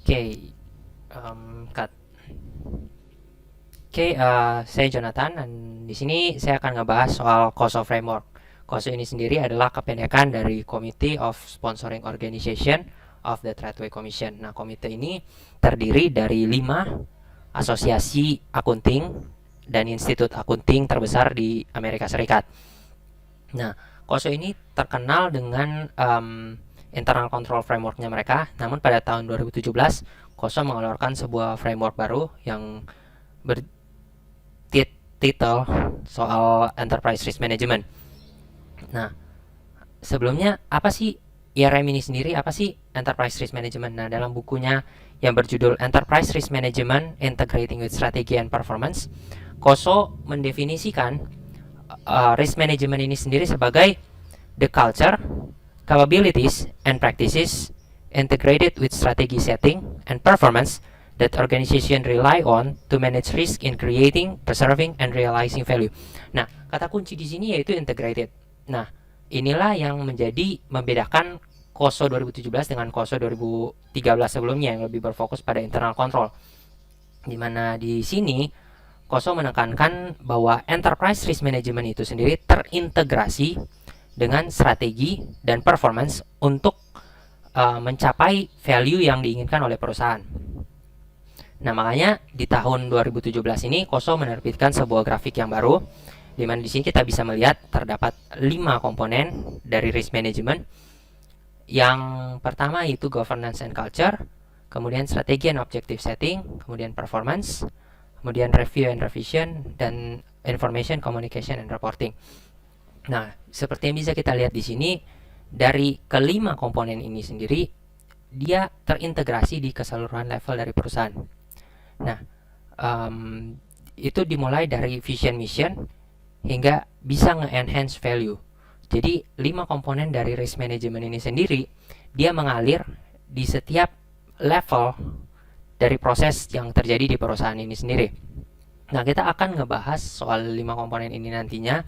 Oke, Kak. Saya Jonathan dan di sini saya akan ngebahas soal COSO framework. COSO ini sendiri adalah kependekan dari Committee of Sponsoring Organization of the Tradeway Commission. Nah, komite ini terdiri dari 5 asosiasi akunting dan institut akunting terbesar di Amerika Serikat. Nah, COSO ini terkenal dengan internal control frameworknya mereka. Namun pada tahun 2017, COSO mengeluarkan sebuah framework baru yang bertitel soal enterprise risk management. Nah, sebelumnya apa sih IRM ini sendiri? Apa sih enterprise risk management? Nah, dalam bukunya yang berjudul Enterprise Risk Management Integrating with Strategy and Performance, COSO mendefinisikan risk management ini sendiri sebagai the culture, capabilities, and practices integrated with strategy setting and performance that organization rely on to manage risk in creating, preserving, and realizing value. Nah, kata kunci di sini yaitu integrated. Nah, inilah yang menjadi membedakan COSO 2017 dengan COSO 2013 sebelumnya yang lebih berfokus pada internal control. Di mana di sini COSO menekankan bahwa enterprise risk management itu sendiri terintegrasi dengan strategi dan performance untuk mencapai value yang diinginkan oleh perusahaan. Nah, makanya di tahun 2017 ini COSO menerbitkan sebuah grafik yang baru di mana di sini kita bisa melihat terdapat 5 komponen dari risk management. Yang pertama yaitu governance and culture, kemudian strategi and objective setting, kemudian performance, kemudian review and revision, dan information, communication, and reporting. Nah, seperti yang bisa kita lihat di sini, dari kelima komponen ini sendiri, dia terintegrasi di keseluruhan level dari perusahaan. Nah, itu dimulai dari vision mission hingga bisa nge-enhance value. Jadi 5 komponen dari risk management ini sendiri dia mengalir di setiap level dari proses yang terjadi di perusahaan ini sendiri. Nah, kita akan ngebahas soal 5 komponen ini nantinya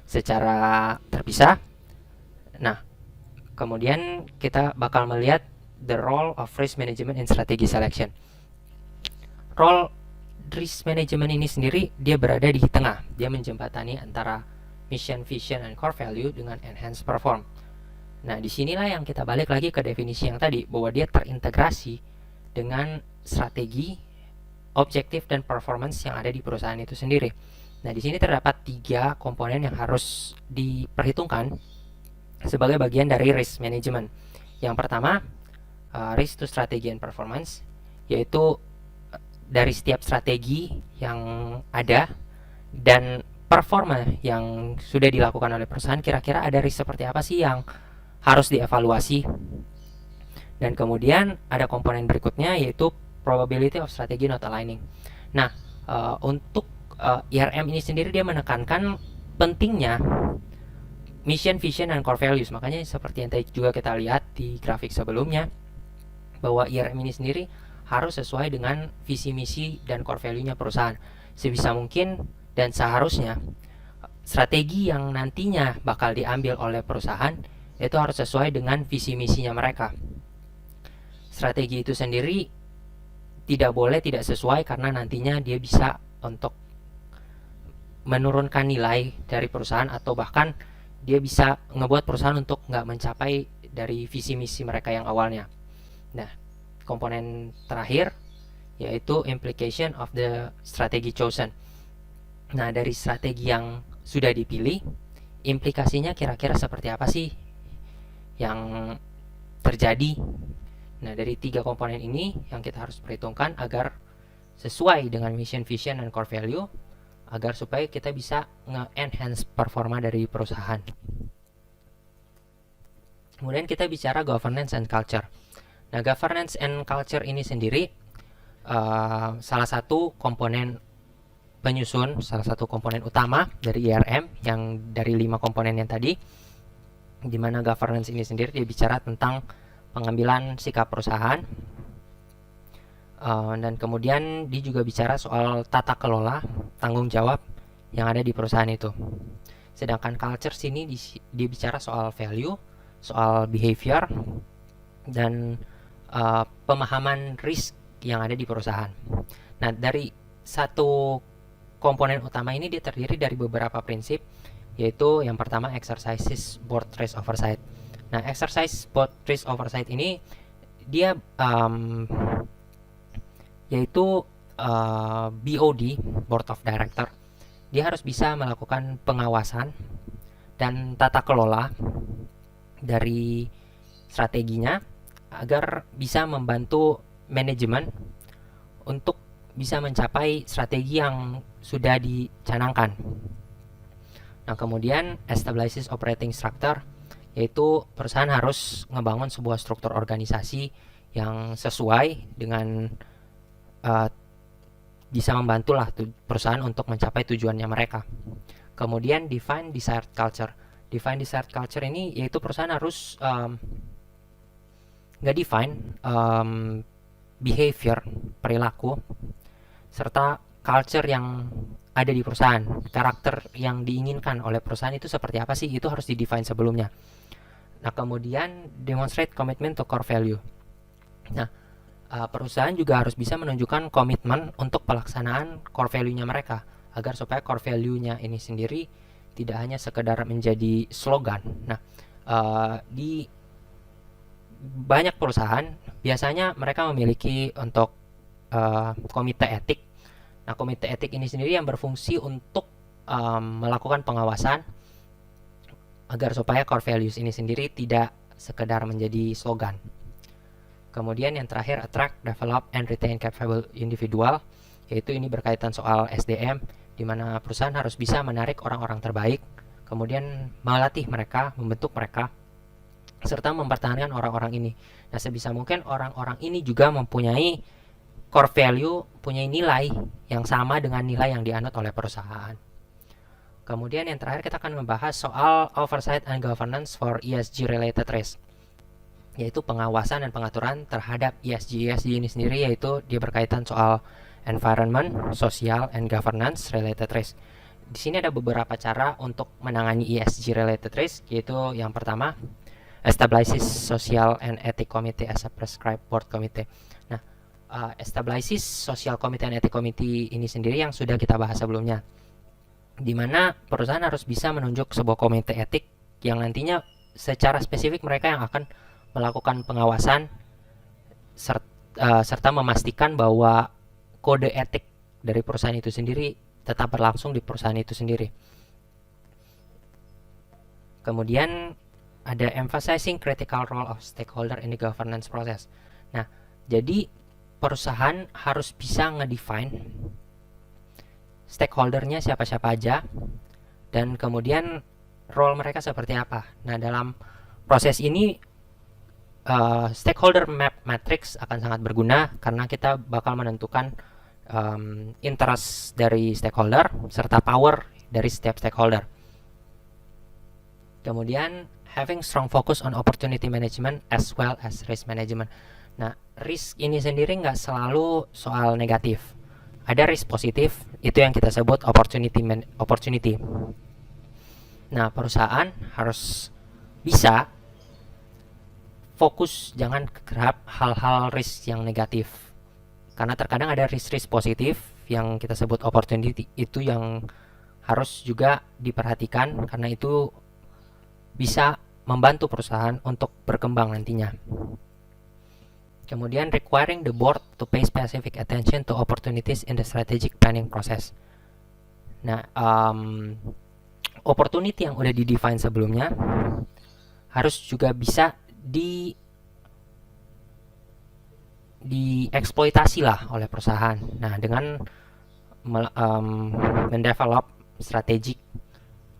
secara terpisah. Nah, kemudian kita bakal melihat the role of risk management in strategy selection. Role risk management ini sendiri dia berada di tengah. Dia menjembatani antara mission, vision, and core value dengan enhance perform. Nah, disinilah yang kita balik lagi ke definisi yang tadi, bahwa dia terintegrasi dengan strategi, objektif, dan performance yang ada di perusahaan itu sendiri. Nah, di sini terdapat 3 komponen yang harus diperhitungkan sebagai bagian dari risk management. Yang pertama, risk to strategy and performance, yaitu dari setiap strategi yang ada dan performa yang sudah dilakukan oleh perusahaan, kira-kira ada risk seperti apa sih yang harus dievaluasi. Dan kemudian ada komponen berikutnya yaitu probability of strategy not aligning. Nah, untuk IRM ini sendiri dia menekankan pentingnya mission, vision, dan core values. Makanya seperti yang tadi juga kita lihat di grafik sebelumnya, bahwa IRM ini sendiri harus sesuai dengan visi misi dan core value-nya perusahaan. Sebisa mungkin dan seharusnya strategi yang nantinya bakal diambil oleh perusahaan itu harus sesuai dengan visi misinya mereka. Strategi itu sendiri tidak boleh tidak sesuai, karena nantinya dia bisa untuk menurunkan nilai dari perusahaan, atau bahkan dia bisa ngebuat perusahaan untuk nggak mencapai dari visi misi mereka yang awalnya. Nah, komponen terakhir yaitu implication of the strategy chosen. Nah, dari strategi yang sudah dipilih, implikasinya kira-kira seperti apa sih yang terjadi. Nah, dari 3 komponen ini yang kita harus perhitungkan agar sesuai dengan mission, vision, dan core value, agar supaya kita bisa nge-enhance performa dari perusahaan. Kemudian kita bicara governance and culture. Nah, governance and culture ini sendiri salah satu komponen penyusun, salah satu komponen utama dari IRM yang dari 5 komponen yang tadi, di mana governance ini sendiri dia bicara tentang pengambilan sikap perusahaan, dan kemudian dia juga bicara soal tata kelola, tanggung jawab yang ada di perusahaan itu. Sedangkan culture sini dia bicara soal value, soal behavior, dan pemahaman risk yang ada di perusahaan. Nah, dari satu komponen utama ini dia terdiri dari beberapa prinsip, yaitu yang pertama exercises board risk oversight. Nah, exercise board risk oversight ini dia yaitu BOD, Board of Director. Dia harus bisa melakukan pengawasan dan tata kelola dari strateginya agar bisa membantu manajemen untuk bisa mencapai strategi yang sudah dicanangkan. Nah, kemudian establishes operating structure, yaitu perusahaan harus ngebangun sebuah struktur organisasi yang sesuai dengan bisa membantulah perusahaan untuk mencapai tujuannya mereka. Kemudian define desired culture. Define desired culture ini yaitu perusahaan harus nge-define behavior, perilaku, serta culture yang ada di perusahaan. Karakter yang diinginkan oleh perusahaan itu seperti apa sih? Itu harus di-define sebelumnya. Nah, kemudian demonstrate commitment to core value. Nah, perusahaan juga harus bisa menunjukkan komitmen untuk pelaksanaan core value-nya mereka, agar supaya core value-nya ini sendiri tidak hanya sekedar menjadi slogan. Nah, di banyak perusahaan biasanya mereka memiliki untuk komite etik. Nah, komite etik ini sendiri yang berfungsi untuk melakukan pengawasan agar supaya core values ini sendiri tidak sekedar menjadi slogan. Kemudian yang terakhir, attract, develop, and retain capable individual, yaitu ini berkaitan soal SDM, di mana perusahaan harus bisa menarik orang-orang terbaik, kemudian melatih mereka, membentuk mereka, serta mempertahankan orang-orang ini. Nah, sebisa mungkin orang-orang ini juga mempunyai core value, punya nilai yang sama dengan nilai yang dianut oleh perusahaan. Kemudian yang terakhir kita akan membahas soal oversight and governance for ESG related risk, yaitu pengawasan dan pengaturan terhadap ESG. ESG ini sendiri yaitu dia berkaitan soal environment, social, and governance related risk. Di sini ada beberapa cara untuk menangani ESG related risk, yaitu yang pertama, establishes social and ethic committee as a prescribed board committee. Nah, establishes social committee and ethic committee ini sendiri yang sudah kita bahas sebelumnya, di mana perusahaan harus bisa menunjuk sebuah komite etik yang nantinya secara spesifik mereka yang akan melakukan pengawasan serta memastikan bahwa kode etik dari perusahaan itu sendiri tetap berlangsung di perusahaan itu sendiri. Kemudian ada emphasizing critical role of stakeholder in the governance process. Nah, jadi perusahaan harus bisa ngedefine stakeholdernya siapa-siapa aja, dan kemudian role mereka seperti apa. Nah, dalam proses ini stakeholder map matrix akan sangat berguna karena kita bakal menentukan interest dari stakeholder serta power dari setiap stakeholder. Kemudian having strong focus on opportunity management as well as risk management. Nah, risk ini sendiri nggak selalu soal negatif. Ada risk positif, itu yang kita sebut opportunity. Nah, perusahaan harus bisa fokus, jangan kerap hal-hal risk yang negatif. Karena terkadang ada risk positif yang kita sebut opportunity, itu yang harus juga diperhatikan karena itu bisa membantu perusahaan untuk berkembang nantinya. Kemudian requiring the board to pay specific attention to opportunities in the strategic planning process. Nah, opportunity yang udah di-define sebelumnya harus juga bisa dieksploitasi lah oleh perusahaan. Nah, dengan mendevelop strategik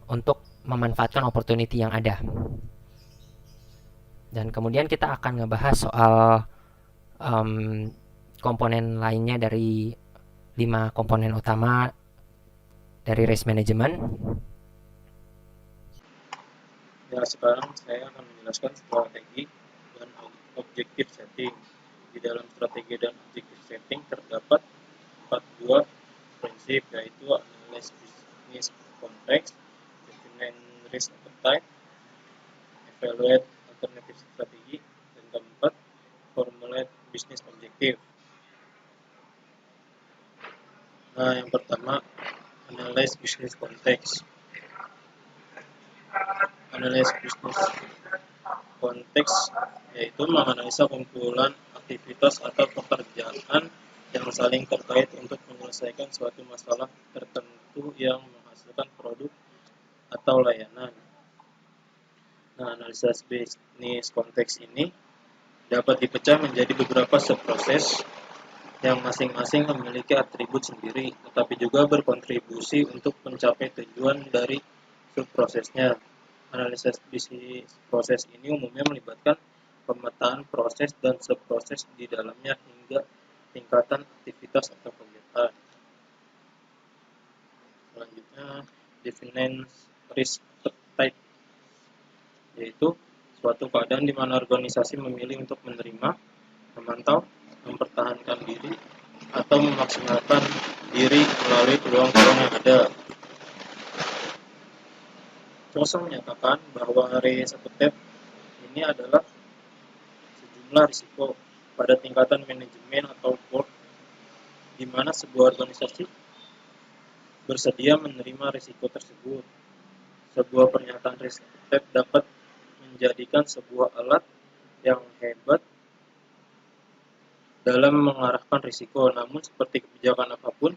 untuk memanfaatkan opportunity yang ada. Dan kemudian kita akan ngebahas soal komponen lainnya dari 5 komponen utama dari risk management. Ya, sekarang saya akan menjelaskan strategi dan objektif setting. Di dalam strategi dan objektif setting terdapat 4 buah prinsip, yaitu analyze business context, define risk appetite, evaluate alternative strategi, dan keempat, formulate bisnis objektif. Nah, yang pertama, analyze bisnis konteks. Analyze bisnis konteks yaitu menganalisa kumpulan aktivitas atau pekerjaan yang saling terkait untuk menyelesaikan suatu masalah tertentu yang menghasilkan produk atau layanan. Nah, analisa bisnis konteks ini dapat dipecah menjadi beberapa subproses yang masing-masing memiliki atribut sendiri, tetapi juga berkontribusi untuk mencapai tujuan dari subprosesnya. Analisis bisnis proses ini umumnya melibatkan pemetaan proses dan subproses di dalamnya hingga tingkatan aktivitas atau kegiatan. Selanjutnya, define risk type, yaitu suatu keadaan di mana organisasi memilih untuk menerima, memantau, mempertahankan diri, atau memaksimalkan diri melalui peluang-peluang yang ada. Kosong menyatakan bahwa risk appetite ini adalah sejumlah risiko pada tingkatan manajemen atau board di mana sebuah organisasi bersedia menerima risiko tersebut. Sebuah pernyataan risk appetite dapat menjadikan sebuah alat yang hebat dalam mengarahkan risiko, namun seperti kebijakan apapun,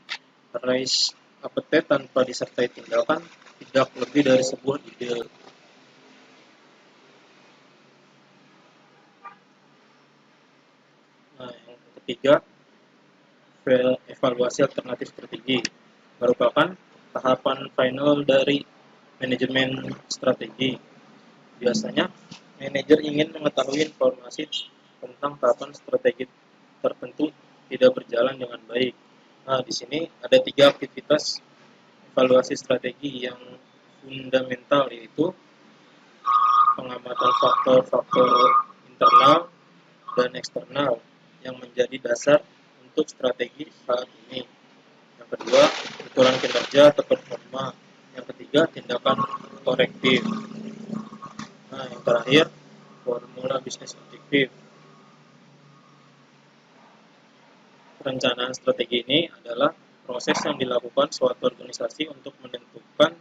risk appetite tanpa disertai tindakan tidak lebih dari sebuah ide. Nah, yang ketiga, evaluasi alternatif strategi merupakan tahapan final dari manajemen strategi. Biasanya, manajer ingin mengetahui informasi tentang tahapan strategi tertentu tidak berjalan dengan baik. Nah, di sini ada 3 aktivitas evaluasi strategi yang fundamental, yaitu pengamatan faktor-faktor internal dan eksternal yang menjadi dasar untuk strategi saat ini. Yang kedua, ukuran kinerja atau performa. Yang ketiga, tindakan korektif. Nah, yang terakhir, formula bisnis objektif. Perencanaan strategi ini adalah proses yang dilakukan suatu organisasi untuk menentukan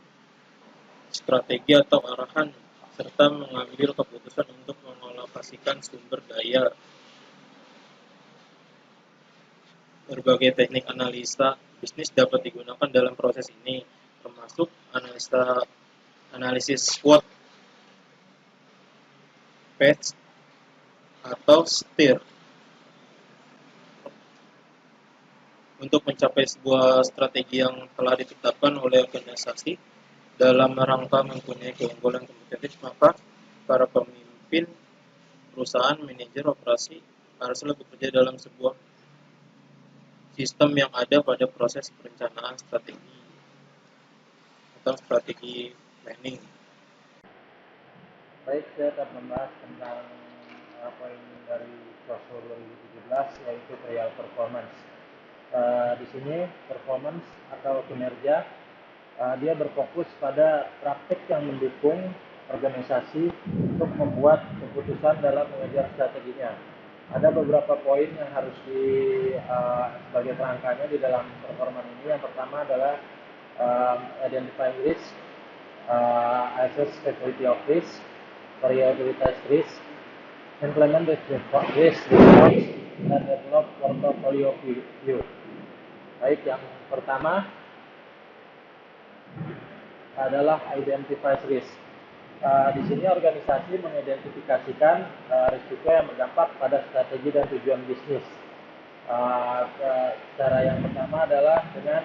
strategi atau arahan serta mengambil keputusan untuk mengalokasikan sumber daya. Berbagai teknik analisa bisnis dapat digunakan dalam proses ini, termasuk analisis SWOT, PETS, atau STIR. Untuk mencapai sebuah strategi yang telah ditetapkan oleh organisasi dalam rangka mempunyai keunggulan kompetitif, maka para pemimpin perusahaan, manajer operasi haruslah bekerja dalam sebuah sistem yang ada pada proses perencanaan strategi atau strategi planning. Baik, saya akan membahas tentang poin dari Brosur 2017 yaitu trial performance. Di sini performance atau kinerja dia berfokus pada praktik yang mendukung organisasi untuk membuat keputusan dalam mengejar strateginya. Ada beberapa poin yang harus sebagai kerangkanya di dalam performance ini. Yang pertama adalah identify risk, assess severity of risk, prioritize risk, implement risk response, dan develop portfolio view. Baik, yang pertama adalah identify risk. Di sini organisasi mengidentifikasikan risiko yang berdampak pada strategi dan tujuan bisnis. Cara yang pertama adalah dengan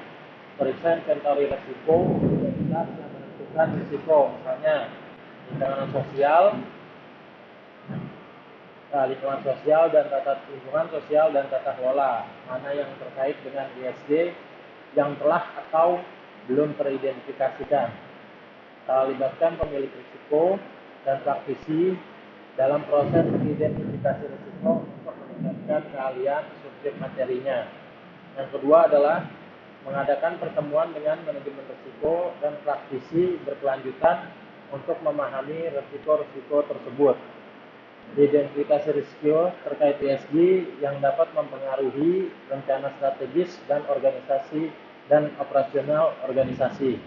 periksa inventory risiko yang menentukan risiko, misalnya lingkungan sosial dan tata kelola, mana yang terkait dengan ESG yang telah atau belum teridentifikasikan. Libatkan pemilik risiko dan praktisi dalam proses identifikasi risiko untuk meningkatkan keahlian subjek materinya. Yang kedua adalah mengadakan pertemuan dengan manajemen risiko dan praktisi berkelanjutan untuk memahami risiko-risiko tersebut. Identifikasi risiko terkait ESG yang dapat mempengaruhi rencana strategis dan organisasi dan operasional organisasi.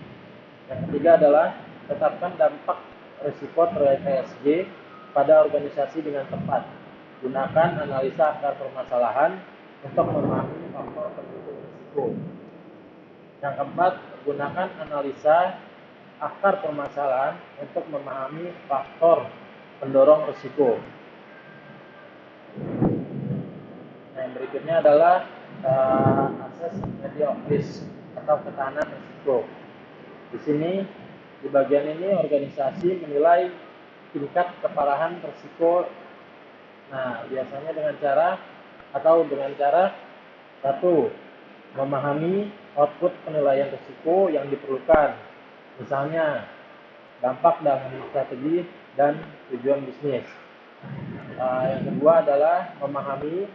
Yang ketiga adalah tetapkan dampak risiko terkait ESG pada organisasi dengan tepat. Gunakan analisa akar permasalahan untuk memahami faktor pendukung risiko. Yang keempat, gunakan analisa akar permasalahan untuk memahami faktor pendorong risiko. Nah, yang berikutnya adalah assessment of risk atau ketahanan risiko. Di sini, di bagian ini organisasi menilai tingkat keparahan risiko. Nah, biasanya dengan cara satu, memahami output penilaian risiko yang diperlukan. Misalnya, dampak dalam strategi dan tujuan bisnis. Yang kedua adalah memahami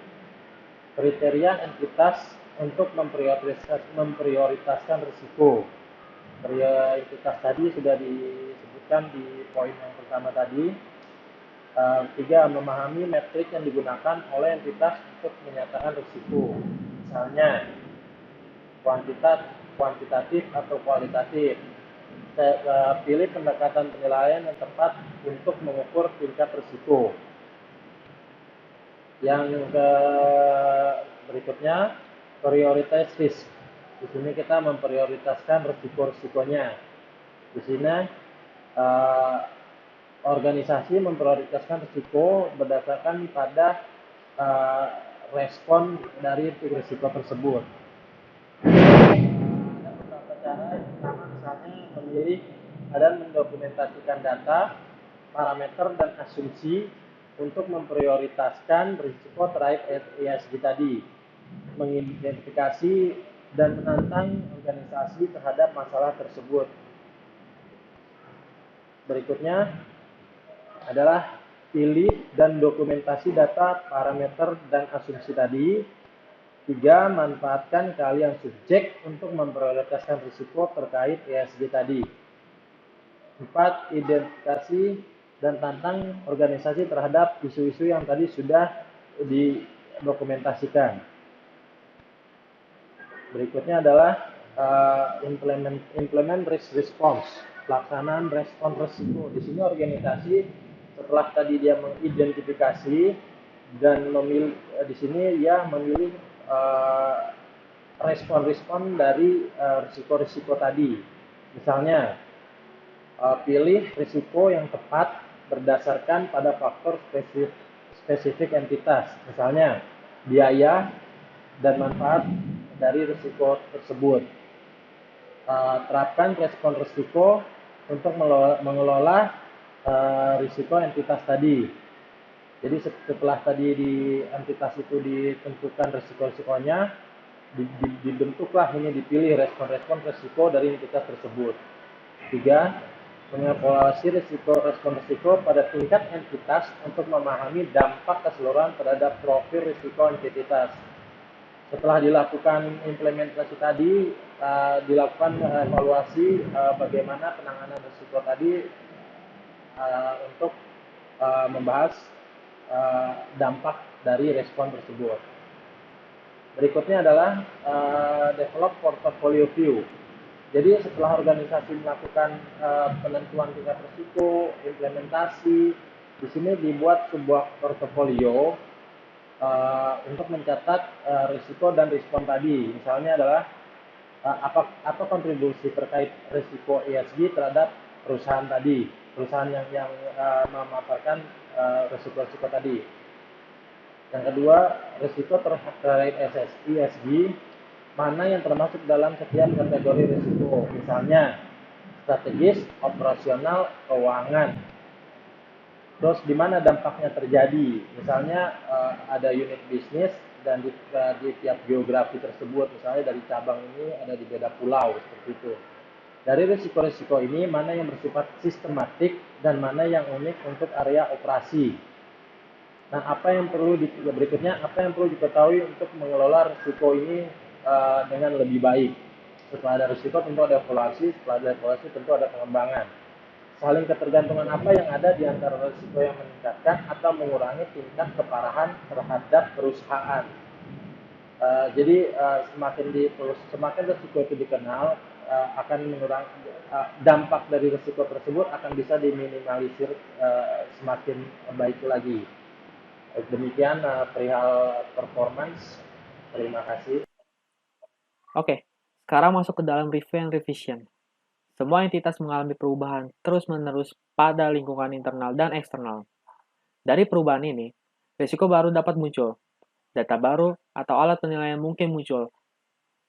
kriteria entitas untuk memprioritaskan risiko. Kriteria entitas tadi sudah disebutkan di poin yang pertama tadi. Tiga, memahami metrik yang digunakan oleh entitas untuk menyatakan risiko. Misalnya, kuantitatif atau kualitatif. Pilih pendekatan penilaian yang tepat untuk mengukur tingkat risiko. Yang berikutnya, prioritize risk. Di sini kita memprioritaskan risiko-risikonya. Di sini organisasi memprioritaskan risiko berdasarkan pada respon dari risiko tersebut. Ada beberapa cara, yang pertama misalnya memilih dan mendokumentasikan data, parameter dan asumsi untuk memprioritaskan risiko terkait ESG tadi, mengidentifikasi dan menantang organisasi terhadap masalah tersebut. Berikutnya adalah pilih dan dokumentasi data, parameter dan asumsi tadi. 3. Manfaatkan keahlian subjek untuk memprioritaskan risiko terkait ESG tadi. 4. Identifikasi dan tantang organisasi terhadap isu-isu yang tadi sudah didokumentasikan. Berikutnya adalah implement risk response, pelaksanaan respon risiko. Di sini organisasi setelah tadi dia mengidentifikasi dan memilih, di sini dia memilih respon-respon dari risiko-risiko tadi. Misalnya, pilih risiko yang tepat berdasarkan pada faktor spesifik entitas. Misalnya, biaya dan manfaat dari risiko tersebut. Terapkan respon risiko untuk mengelola risiko entitas tadi. Jadi setelah tadi di entitas itu ditentukan risiko-risikonya, dibentuklah ini, dipilih respon-respon risiko dari entitas tersebut. 3. Mengevaluasi respon risiko pada tingkat entitas untuk memahami dampak keseluruhan terhadap profil risiko entitas. Setelah dilakukan implementasi tadi, dilakukan evaluasi bagaimana penanganan risiko tadi untuk membahas dampak dari respon tersebut. Berikutnya adalah develop portfolio view. Jadi setelah organisasi melakukan penentuan tingkat risiko, implementasi, di sini dibuat sebuah portfolio untuk mencatat risiko dan respon tadi. Misalnya adalah apa kontribusi terkait risiko ESG terhadap perusahaan tadi, perusahaan yang memaparkan risiko-risiko tadi. Yang kedua, risiko terkait ESG, mana yang termasuk dalam setiap kategori risiko. Misalnya, strategis, operasional, keuangan. Terus di mana dampaknya terjadi? Misalnya ada unit bisnis dan di tiap geografi tersebut, misalnya dari cabang ini ada di beda pulau, seperti itu. Dari risiko-risiko ini, mana yang bersifat sistematik dan mana yang unik untuk area operasi. Nah, berikutnya apa yang perlu diketahui untuk mengelola risiko ini dengan lebih baik. Setelah ada risiko tentu ada evaluasi, setelah ada evaluasi tentu ada pengembangan. saling ketergantungan apa yang ada di antara risiko yang meningkatkan atau mengurangi tingkat keparahan terhadap perusahaan. Jadi semakin risiko itu dikenal, akan mengurangi dampak dari risiko tersebut akan bisa diminimalisir semakin baik lagi. Demikian perihal performance. Terima kasih. Oke, sekarang masuk ke dalam review and revision. Semua entitas mengalami perubahan terus-menerus pada lingkungan internal dan eksternal. Dari perubahan ini, risiko baru dapat muncul, data baru atau alat penilaian mungkin muncul,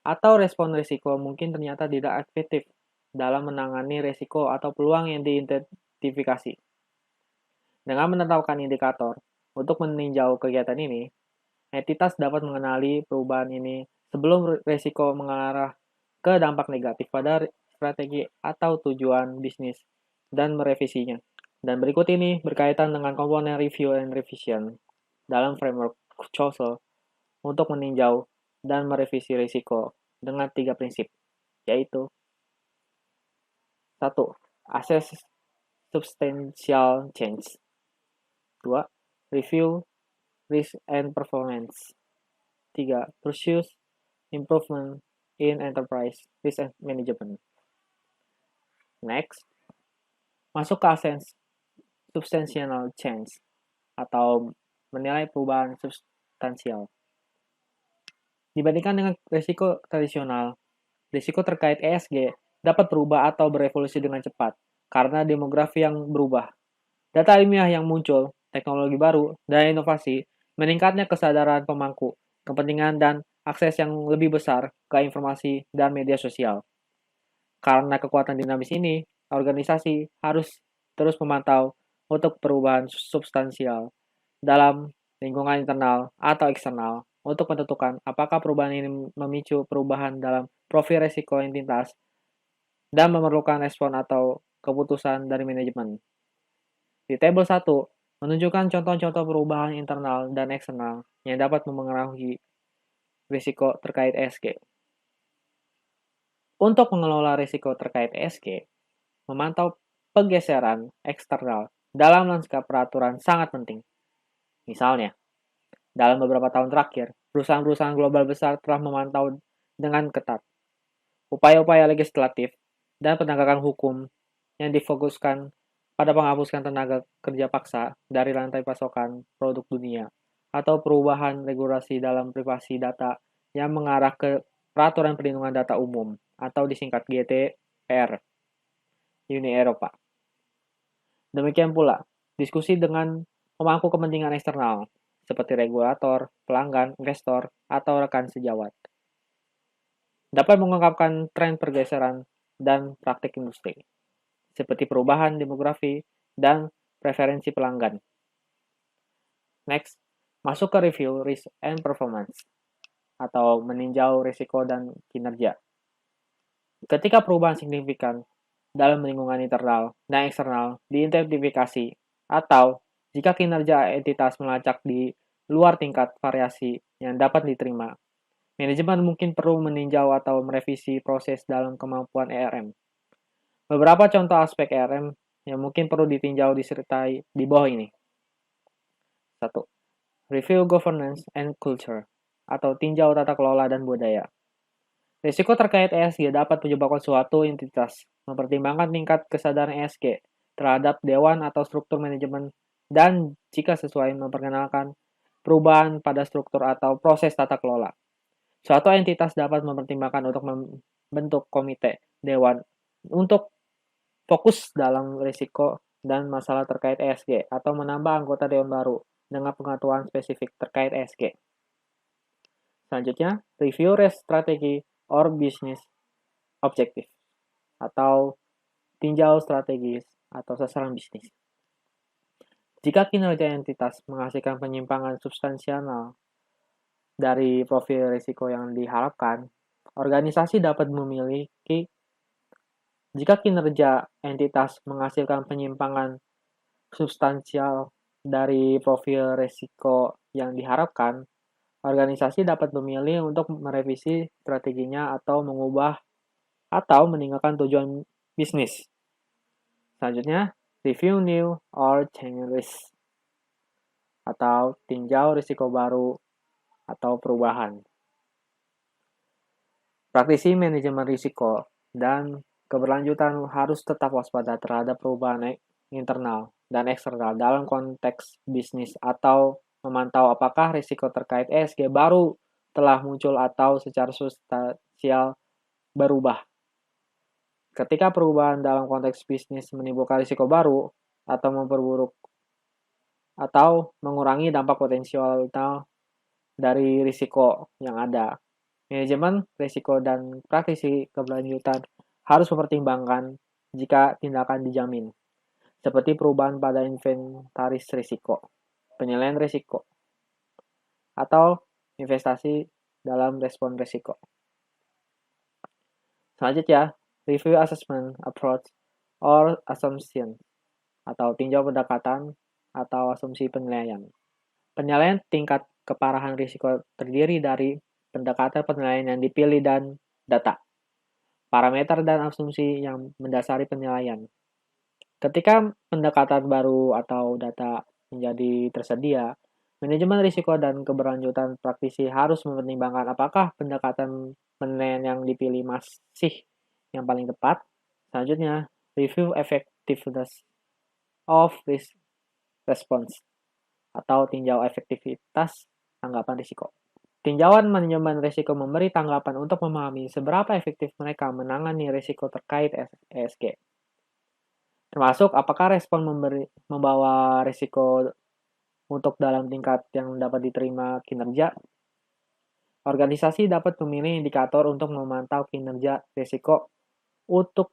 atau respon risiko mungkin ternyata tidak efektif dalam menangani risiko atau peluang yang diidentifikasi. Dengan menetapkan indikator untuk meninjau kegiatan ini, entitas dapat mengenali perubahan ini sebelum risiko mengarah ke dampak negatif pada strategi atau tujuan bisnis dan merevisinya. Dan berikut ini berkaitan dengan komponen review and revision dalam framework COSL untuk meninjau dan merevisi risiko dengan 3 prinsip, yaitu 1. Assess substantial change. 2. Review risk and performance. 3. Pursue improvement in enterprise risk and management. Next, masuk ke assess substantial change atau menilai perubahan substansial. Dibandingkan dengan risiko tradisional, risiko terkait ESG dapat berubah atau berevolusi dengan cepat karena demografi yang berubah. Data ilmiah yang muncul, teknologi baru, dan inovasi meningkatnya kesadaran pemangku, kepentingan dan akses yang lebih besar ke informasi dan media sosial. Karena kekuatan dinamis ini, organisasi harus terus memantau untuk perubahan substansial dalam lingkungan internal atau eksternal untuk menentukan apakah perubahan ini memicu perubahan dalam profil risiko entitas dan memerlukan respon atau keputusan dari manajemen. Di tabel 1, menunjukkan contoh-contoh perubahan internal dan eksternal yang dapat memengaruhi risiko terkait ESG. Untuk mengelola risiko terkait ESG, memantau pergeseran eksternal dalam lanskap peraturan sangat penting. Misalnya, dalam beberapa tahun terakhir, perusahaan-perusahaan global besar telah memantau dengan ketat upaya-upaya legislatif dan penegakan hukum yang difokuskan pada menghapuskan tenaga kerja paksa dari rantai pasokan produk dunia atau perubahan regulasi dalam privasi data yang mengarah ke Peraturan Perlindungan Data Umum atau disingkat GDPR Uni Eropa. Demikian pula, diskusi dengan pemangku kepentingan eksternal seperti regulator, pelanggan, investor, atau rekan sejawat dapat mengungkapkan tren pergeseran dan praktik industri, seperti perubahan demografi dan preferensi pelanggan. Next, masuk ke review risk and performance, atau meninjau risiko dan kinerja. Ketika perubahan signifikan dalam lingkungan internal dan eksternal diidentifikasi, atau jika kinerja entitas melacak di luar tingkat variasi yang dapat diterima, manajemen mungkin perlu meninjau atau merevisi proses dalam kemampuan ERM. Beberapa contoh aspek ERM yang mungkin perlu ditinjau disertai di bawah ini. 1. Review governance and culture, atau tinjau tata kelola dan budaya. Risiko terkait ESG dapat menyebabkan suatu entitas mempertimbangkan tingkat kesadaran ESG terhadap dewan atau struktur manajemen dan jika sesuai memperkenalkan perubahan pada struktur atau proses tata kelola. Suatu entitas dapat mempertimbangkan untuk membentuk komite dewan untuk fokus dalam risiko dan masalah terkait ESG atau menambah anggota dewan baru dengan pengetahuan spesifik terkait ESG. Selanjutnya, review risk strategi or business objective atau tinjau strategis atau sasaran bisnis. Jika kinerja entitas menghasilkan penyimpangan substansial dari profil risiko yang diharapkan, organisasi dapat memiliki jika kinerja entitas menghasilkan penyimpangan substansial dari profil risiko yang diharapkan, organisasi dapat memilih untuk merevisi strateginya atau mengubah atau meninggalkan tujuan bisnis. Selanjutnya, review new or change risk atau tinjau risiko baru atau perubahan. Praktisi manajemen risiko dan keberlanjutan harus tetap waspada terhadap perubahan internal dan eksternal dalam konteks bisnis atau memantau apakah risiko terkait ESG baru telah muncul atau secara substansial berubah. Ketika perubahan dalam konteks bisnis menimbulkan risiko baru atau memperburuk atau mengurangi dampak potensial dari risiko yang ada, manajemen risiko dan praktisi keberlanjutan harus mempertimbangkan jika tindakan dijamin, seperti perubahan pada inventaris risiko, penilaian risiko, atau investasi dalam respon risiko. Selanjutnya, review assessment approach or assumption atau tinjau pendekatan atau asumsi penilaian. Penilaian tingkat keparahan risiko terdiri dari pendekatan penilaian yang dipilih dan data, parameter dan asumsi yang mendasari penilaian. Ketika pendekatan baru atau data menjadi tersedia, manajemen risiko dan keberlanjutan praktisi harus mempertimbangkan apakah pendekatan penilaian yang dipilih masih yang paling tepat. Selanjutnya, review effectiveness of risk response atau tinjau efektivitas tanggapan risiko. Tinjauan manajemen risiko memberi tanggapan untuk memahami seberapa efektif mereka menangani risiko terkait ESG. Termasuk apakah respon membawa risiko untuk dalam tingkat yang dapat diterima kinerja. Organisasi dapat memilih indikator untuk memantau kinerja risiko untuk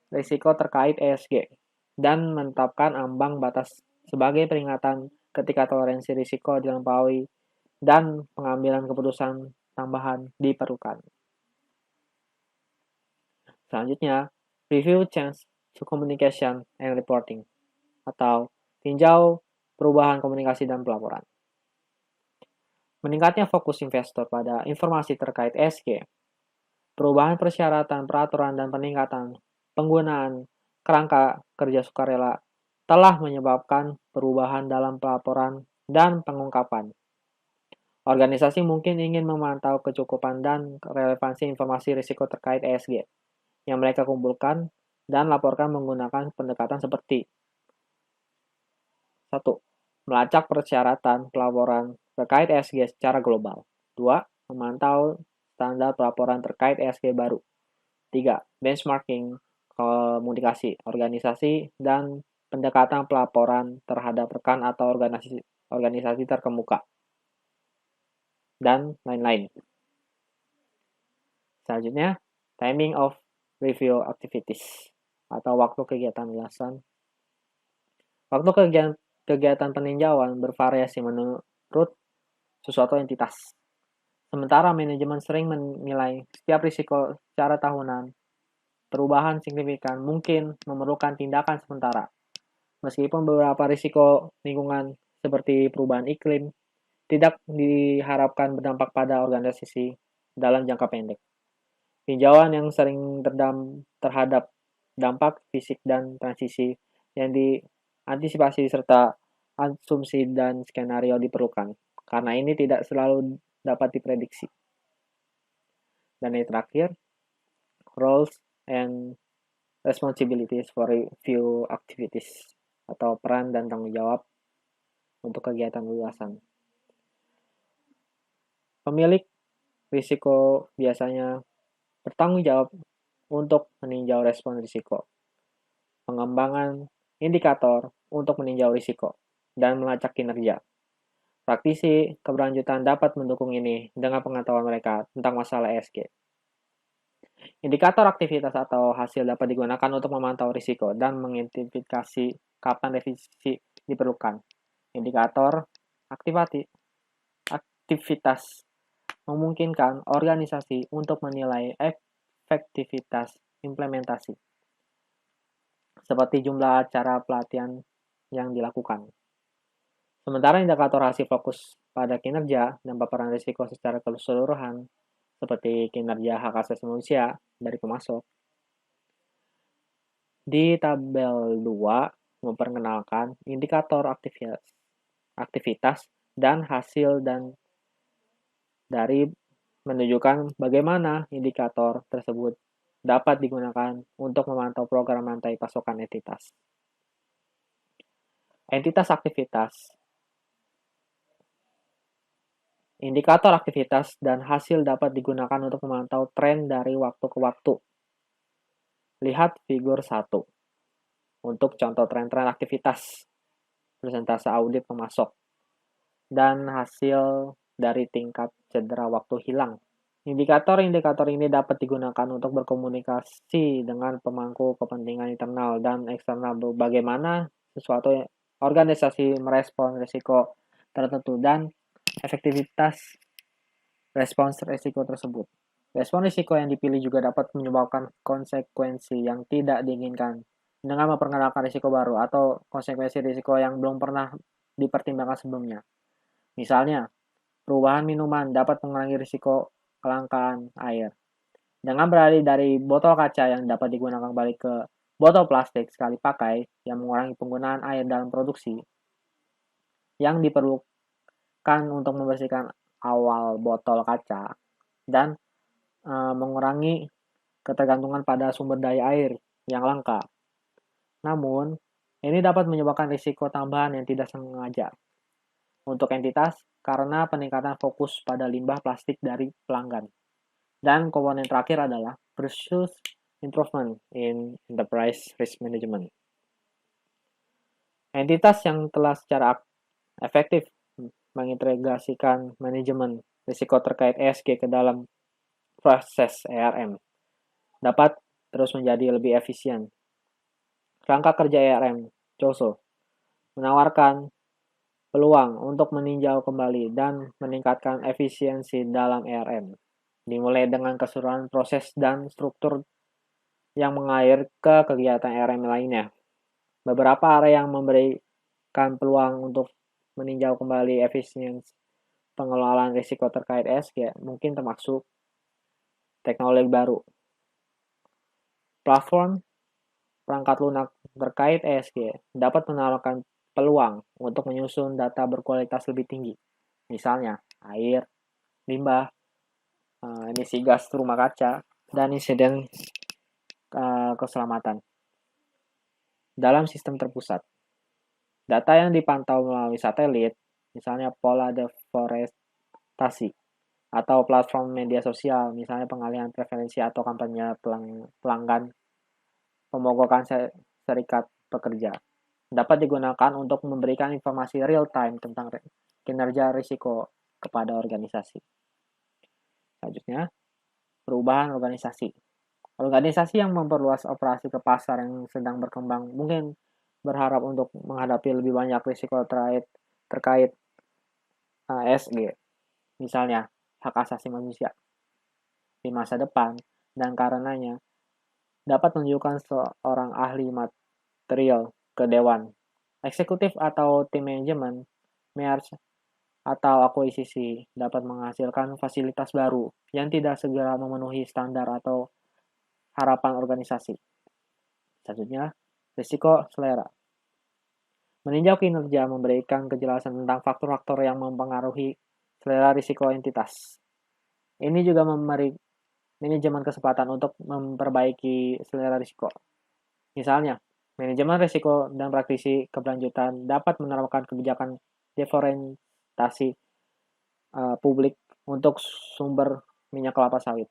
risiko terkait ESG dan menetapkan ambang batas sebagai peringatan ketika toleransi risiko dilampaui dan pengambilan keputusan tambahan diperlukan. Selanjutnya, review change to communication and reporting atau tinjau perubahan komunikasi dan pelaporan. Meningkatnya fokus investor pada informasi terkait ESG, perubahan persyaratan, peraturan, dan peningkatan penggunaan kerangka kerja sukarela telah menyebabkan perubahan dalam pelaporan dan pengungkapan. Organisasi mungkin ingin memantau kecukupan dan relevansi informasi risiko terkait ESG yang mereka kumpulkan dan laporkan menggunakan pendekatan seperti 1. Melacak persyaratan pelaporan terkait ESG secara global. 2. Memantau standar pelaporan terkait ESG baru. 3. Benchmarking komunikasi, organisasi, dan pendekatan pelaporan terhadap rekan atau organisasi terkemuka, dan lain-lain. Selanjutnya, timing of review activities atau waktu kegiatan ulasan. Waktu kegiatan peninjauan bervariasi menurut suatu entitas. Sementara manajemen sering menilai setiap risiko secara tahunan, perubahan signifikan mungkin memerlukan tindakan sementara. Meskipun beberapa risiko lingkungan seperti perubahan iklim tidak diharapkan berdampak pada organisasi dalam jangka pendek. Tinjauan yang sering terhadap dampak fisik dan transisi yang diantisipasi serta asumsi dan skenario diperlukan, karena ini tidak selalu dapat diprediksi. Dan yang terakhir, roles and responsibilities for review activities atau peran dan tanggung jawab untuk kegiatan ulasan. Pemilik risiko biasanya bertanggung jawab untuk meninjau respon risiko, pengembangan indikator untuk meninjau risiko, dan melacak kinerja. Praktisi keberlanjutan dapat mendukung ini dengan pengetahuan mereka tentang masalah ESG. Indikator aktivitas atau hasil dapat digunakan untuk memantau risiko dan mengidentifikasi kapan revisi diperlukan. Indikator aktivitas memungkinkan organisasi untuk menilai efektivitas implementasi, seperti jumlah acara pelatihan yang dilakukan. Sementara indikator hasil fokus pada kinerja dan paparan risiko secara keseluruhan, seperti kinerja hak asasi manusia dari pemasok. Di tabel 2 memperkenalkan indikator aktivitas dan hasil dan dari menunjukkan bagaimana indikator tersebut dapat digunakan untuk memantau program rantai pasokan entitas. Entitas aktivitas. Indikator aktivitas dan hasil dapat digunakan untuk memantau tren dari waktu ke waktu. Lihat figur 1 untuk contoh tren-tren aktivitas, persentase audit pemasok, dan hasil dari tingkat cedera waktu hilang. Indikator-indikator ini dapat digunakan untuk berkomunikasi dengan pemangku kepentingan internal dan eksternal bagaimana suatu organisasi merespons risiko tertentu dan efektivitas respons risiko tersebut. Respons risiko yang dipilih juga dapat menyebabkan konsekuensi yang tidak diinginkan dengan memperkenalkan risiko baru atau konsekuensi risiko yang belum pernah dipertimbangkan sebelumnya. Misalnya, perubahan minuman dapat mengurangi risiko kelangkaan air. Dengan beralih dari botol kaca yang dapat digunakan kembali ke botol plastik sekali pakai yang mengurangi penggunaan air dalam produksi, yang diperlukan untuk membersihkan awal botol kaca dan mengurangi ketergantungan pada sumber daya air yang langka. Namun, ini dapat menyebabkan risiko tambahan yang tidak sengaja untuk entitas karena peningkatan fokus pada limbah plastik dari pelanggan. Dan komponen terakhir adalah pursuit improvement in enterprise risk management. Entitas yang telah secara efektif mengintegrasikan manajemen risiko terkait ESG ke dalam proses ERM dapat terus menjadi lebih efisien. Rangka kerja ERM, COSO, menawarkan peluang untuk meninjau kembali dan meningkatkan efisiensi dalam ERM, dimulai dengan keseluruhan proses dan struktur yang mengalir ke kegiatan ERM lainnya. Beberapa area yang memberikan peluang untuk meninjau kembali efisiensi pengelolaan risiko terkait ESG mungkin termasuk teknologi baru, platform perangkat lunak terkait ESG dapat menawarkan peluang untuk menyusun data berkualitas lebih tinggi, misalnya air, limbah, emisi gas rumah kaca, dan insiden keselamatan dalam sistem terpusat. Data yang dipantau melalui satelit, misalnya pola deforestasi, atau platform media sosial, misalnya pengalihan preferensi atau kampanye pelanggan, pemogokan serikat pekerja, dapat digunakan untuk memberikan informasi real-time tentang kinerja risiko kepada organisasi. Selanjutnya, perubahan organisasi. Organisasi yang memperluas operasi ke pasar yang sedang berkembang mungkin berharap untuk menghadapi lebih banyak risiko terkait ESG, misalnya hak asasi manusia di masa depan, dan karenanya dapat menunjukkan seorang ahli material ke dewan eksekutif atau tim manajemen, merge, atau akuisisi dapat menghasilkan fasilitas baru yang tidak segera memenuhi standar atau harapan organisasi. Selanjutnya, risiko selera. Meninjau kinerja memberikan kejelasan tentang faktor-faktor yang mempengaruhi selera risiko entitas. Ini juga memberi manajemen kesempatan untuk memperbaiki selera risiko. Misalnya, manajemen risiko dan praktisi keberlanjutan dapat menerapkan kebijakan deforestasi publik untuk sumber minyak kelapa sawit.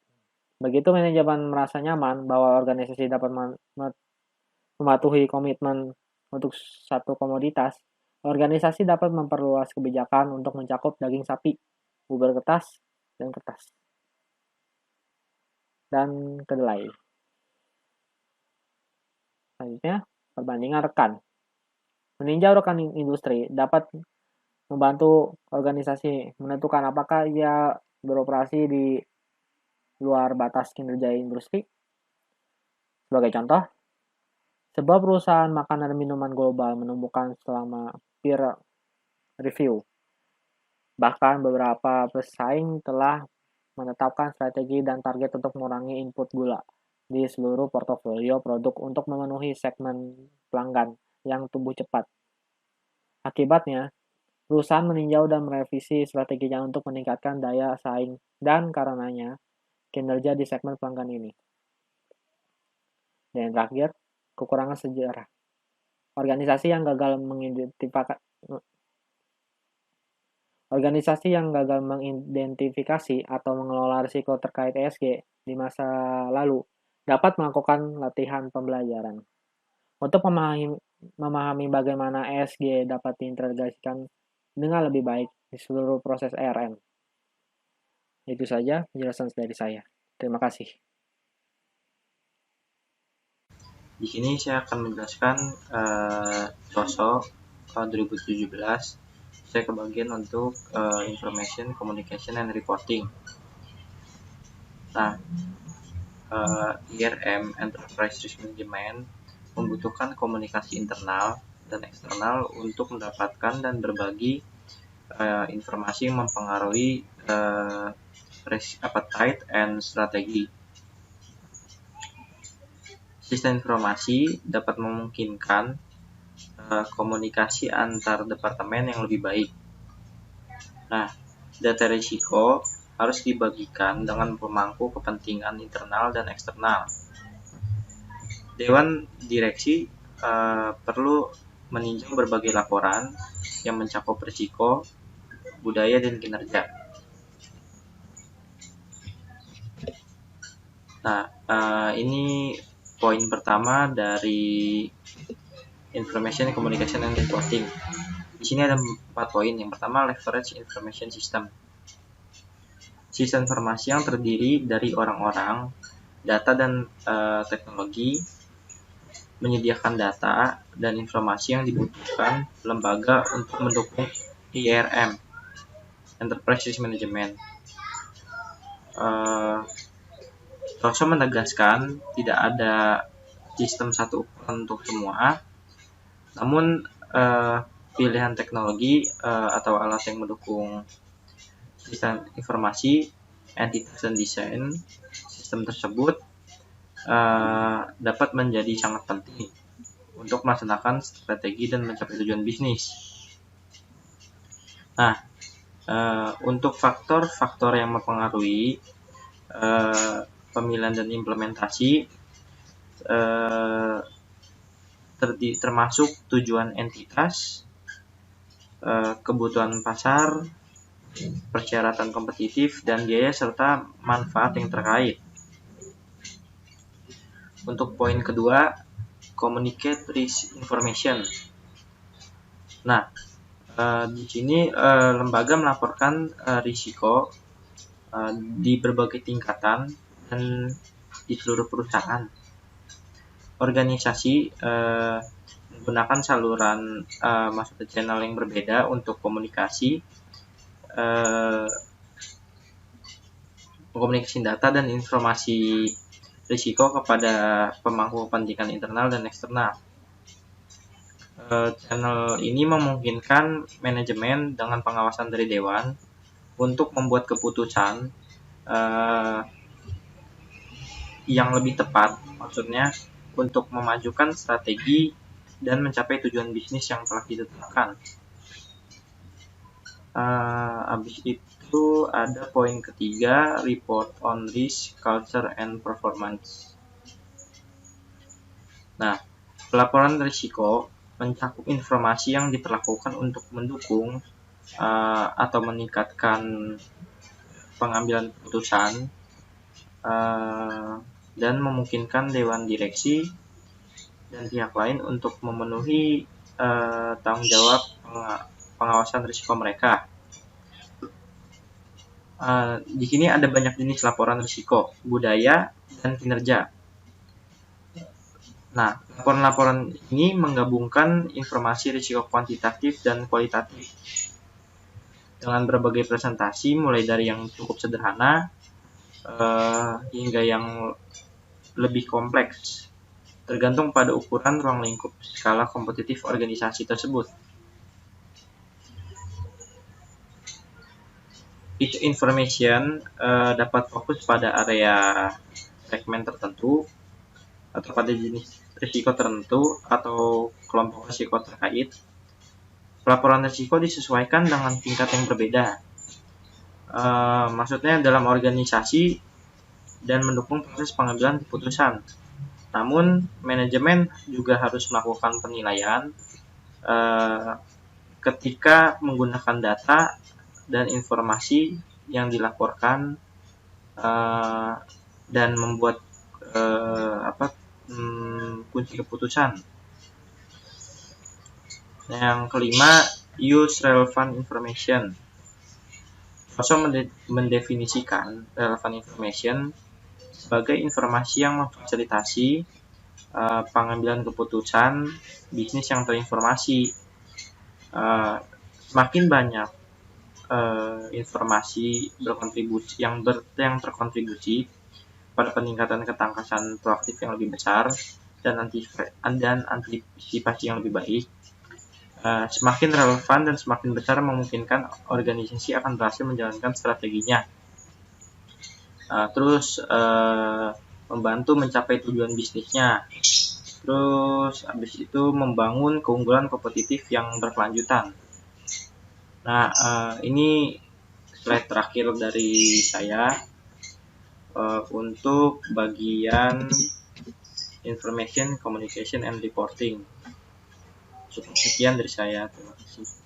Begitu manajemen merasa nyaman bahwa organisasi dapat mematuhi komitmen untuk satu komoditas, organisasi dapat memperluas kebijakan untuk mencakup daging sapi, bubur kertas, dan kertas, dan kedelai. Selanjutnya, perbandingan rekan. Meninjau rekan industri dapat membantu organisasi menentukan apakah ia beroperasi di luar batas kinerja industri. Sebagai contoh, sebuah perusahaan makanan dan minuman global menemukan selama peer review. Bahkan beberapa pesaing telah menetapkan strategi dan target untuk mengurangi input gula di seluruh portofolio produk untuk memenuhi segmen pelanggan yang tumbuh cepat. Akibatnya, perusahaan meninjau dan merevisi strateginya untuk meningkatkan daya saing dan karenanya kinerja di segmen pelanggan ini. Dan yang terakhir, kekurangan sejarah. Organisasi yang gagal mengidentifikasi atau mengelola risiko terkait ESG di masa lalu dapat melakukan latihan pembelajaran untuk memahami bagaimana ESG dapat diintegrasikan dengan lebih baik di seluruh proses ERM. Itu saja penjelasan dari saya. Terima kasih. Di sini saya akan menjelaskan TOSO 2017. Saya kebagian untuk Information, Communication, and Reporting. Nah, IRM, Enterprise Risk Management, membutuhkan komunikasi internal dan eksternal untuk mendapatkan dan berbagi informasi yang mempengaruhi risk appetite and strategi. Sistem informasi dapat memungkinkan komunikasi antar departemen yang lebih baik. Nah, data risiko harus dibagikan dengan pemangku kepentingan internal dan eksternal. Dewan direksi perlu meninjau berbagai laporan yang mencakup risiko, budaya, dan kinerja. Nah, ini poin pertama dari Information, Communication, and Reporting. Di sini ada 4 poin. Yang pertama, Leverage Information System. Sistem informasi yang terdiri dari orang-orang, data, dan teknologi menyediakan data dan informasi yang dibutuhkan lembaga untuk mendukung IRM, Enterprise Risk Management. TOSO menegaskan tidak ada sistem satu ukuran untuk semua, namun pilihan teknologi atau alat yang mendukung sistem informasi, entitas, dan desain sistem tersebut dapat menjadi sangat penting untuk melaksanakan strategi dan mencapai tujuan bisnis. Nah, untuk faktor-faktor yang mempengaruhi pemilihan dan implementasi termasuk tujuan entitas, kebutuhan pasar, persyaratan kompetitif, dan biaya serta manfaat yang terkait. Untuk poin kedua, communicate risk information. Nah, di sini lembaga melaporkan risiko di berbagai tingkatan dan di seluruh perusahaan. Organisasi menggunakan saluran maksudnya channel yang berbeda untuk komunikasi data dan informasi risiko kepada pemangku kepentingan internal dan eksternal. Channel ini memungkinkan manajemen dengan pengawasan dari dewan untuk membuat keputusan yang lebih tepat, maksudnya untuk memajukan strategi dan mencapai tujuan bisnis yang telah ditetapkan. Habis itu ada poin ketiga, report on risk, culture, and performance. Nah, pelaporan risiko mencakup informasi yang diperlakukan untuk mendukung atau meningkatkan pengambilan keputusan dan memungkinkan dewan direksi dan pihak lain untuk memenuhi tanggung jawab pengawasan risiko mereka. Di sini ada banyak jenis laporan risiko, budaya, dan kinerja. Nah, laporan-laporan ini menggabungkan informasi risiko kuantitatif dan kualitatif dengan berbagai presentasi, mulai dari yang cukup sederhana hingga yang lebih kompleks, tergantung pada ukuran ruang lingkup skala kompetitif organisasi tersebut. Each information dapat fokus pada area segmen tertentu atau pada jenis risiko tertentu atau kelompok risiko terkait. Pelaporan risiko disesuaikan dengan tingkat yang berbeda. Maksudnya dalam organisasi dan mendukung proses pengambilan keputusan. Namun, manajemen juga harus melakukan penilaian ketika menggunakan data dan informasi yang dilaporkan dan membuat kunci keputusan. Yang kelima, use relevant information. Rosso mendefinisikan relevant information sebagai informasi yang memfasilitasi pengambilan keputusan bisnis yang terinformasi. Semakin banyak informasi berkontribusi yang terkontribusi pada peningkatan ketangkasan proaktif yang lebih besar dan antisipasi yang lebih baik, semakin relevan dan semakin besar memungkinkan organisasi akan berhasil menjalankan strateginya. Terus membantu mencapai tujuan bisnisnya. Terus habis itu membangun keunggulan kompetitif yang berkelanjutan. Nah, ini slide terakhir dari saya untuk bagian information, communication, and reporting. Cukup sekian dari saya. Terima kasih.